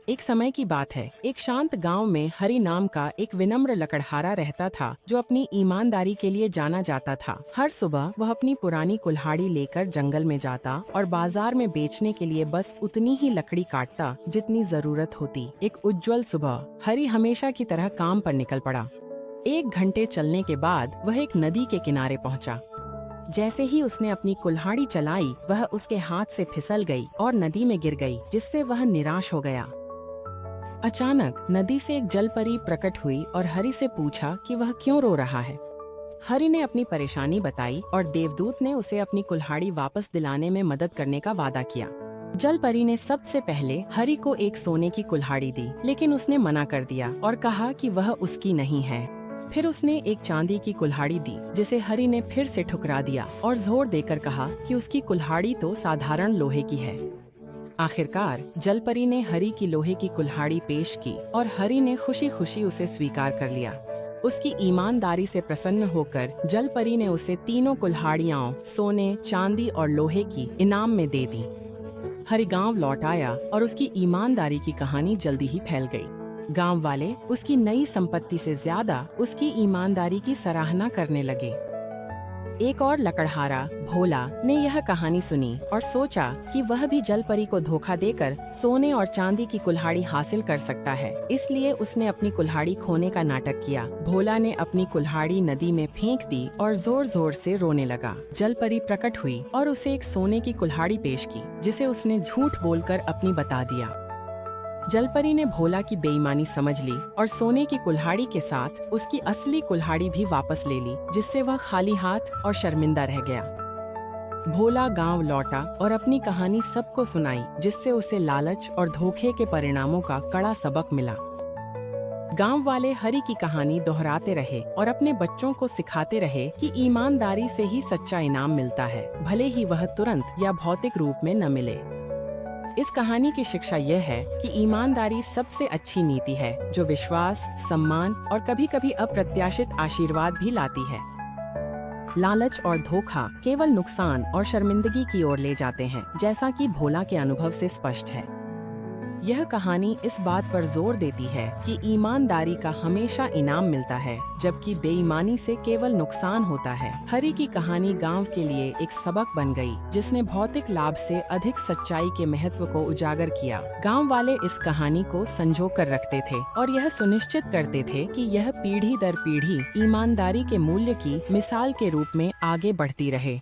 एक समय की बात है। एक शांत गांव में हरि नाम का एक विनम्र लकड़हारा रहता था जो अपनी ईमानदारी के लिए जाना जाता था। हर सुबह वह अपनी पुरानी कुल्हाड़ी लेकर जंगल में जाता और बाजार में बेचने के लिए बस उतनी ही लकड़ी काटता जितनी जरूरत होती। एक उज्जवल सुबह हरि हमेशा की तरह काम पर निकल पड़ा। 1 घंटे चलने के बाद वह एक नदी के किनारे पहुंचा। जैसे ही उसने अपनी कुल्हाड़ी चलाई, वह उसके हाथ से फिसल गई और नदी में गिर गई, जिससे वह निराश हो गया। अचानक नदी से एक जलपरी प्रकट हुई और हरि से पूछा कि वह क्यों रो रहा है। हरि ने अपनी परेशानी बताई और देवदूत ने उसे अपनी कुल्हाड़ी वापस दिलाने में मदद करने का वादा किया। जलपरी ने सबसे पहले हरि को एक सोने की कुल्हाड़ी दी, लेकिन उसने मना कर दिया और कहा कि वह उसकी नहीं है। फिर उसने एक चांदी की कुल्हाड़ी दी, जिसे हरि ने फिर से ठुकरा दिया और जोर देकर कहा कि उसकी कुल्हाड़ी तो साधारण लोहे की है। आखिरकार जलपरी ने हरि की लोहे की कुल्हाड़ी पेश की और हरि ने खुशी खुशी उसे स्वीकार कर लिया। उसकी ईमानदारी से प्रसन्न होकर जलपरी ने उसे तीनों कुल्हाड़ियां सोने, चांदी और लोहे की इनाम में दे दी। हरि गांव लौट आया और उसकी ईमानदारी की कहानी जल्दी ही फैल गई। गांव वाले उसकी नई संपत्ति से ज्यादा उसकी ईमानदारी की सराहना करने लगे। एक और लकड़हारा भोला ने यह कहानी सुनी और सोचा कि वह भी जलपरी को धोखा देकर सोने और चांदी की कुल्हाड़ी हासिल कर सकता है। इसलिए उसने अपनी कुल्हाड़ी खोने का नाटक किया। भोला ने अपनी कुल्हाड़ी नदी में फेंक दी और जोर जोर से रोने लगा। जलपरी प्रकट हुई और उसे एक सोने की कुल्हाड़ी पेश की, जिसे उसने झूठ बोलकर अपनी बता दिया। जलपरी ने भोला की बेईमानी समझ ली और सोने की कुल्हाड़ी के साथ उसकी असली कुल्हाड़ी भी वापस ले ली, जिससे वह खाली हाथ और शर्मिंदा रह गया। भोला गांव लौटा और अपनी कहानी सबको सुनाई, जिससे उसे लालच और धोखे के परिणामों का कड़ा सबक मिला। गांव वाले हरि की कहानी दोहराते रहे और अपने बच्चों को सिखाते रहे कि ईमानदारी से ही सच्चा इनाम मिलता है, भले ही वह तुरंत या भौतिक रूप में न मिले। इस कहानी की शिक्षा यह है कि ईमानदारी सबसे अच्छी नीति है, जो विश्वास, सम्मान और कभी-कभी अप्रत्याशित आशीर्वाद भी लाती है। लालच और धोखा केवल नुकसान और शर्मिंदगी की ओर ले जाते हैं, जैसा कि भोला के अनुभव से स्पष्ट है। यह कहानी इस बात पर जोर देती है कि ईमानदारी का हमेशा इनाम मिलता है, जबकि बेईमानी से केवल नुकसान होता है। हरि की कहानी गांव के लिए एक सबक बन गई, जिसने भौतिक लाभ से अधिक सच्चाई के महत्व को उजागर किया। गांव वाले इस कहानी को संजो कर रखते थे और यह सुनिश्चित करते थे कि यह पीढ़ी दर पीढ़ी ईमानदारी के मूल्य की मिसाल के रूप में आगे बढ़ती रहे।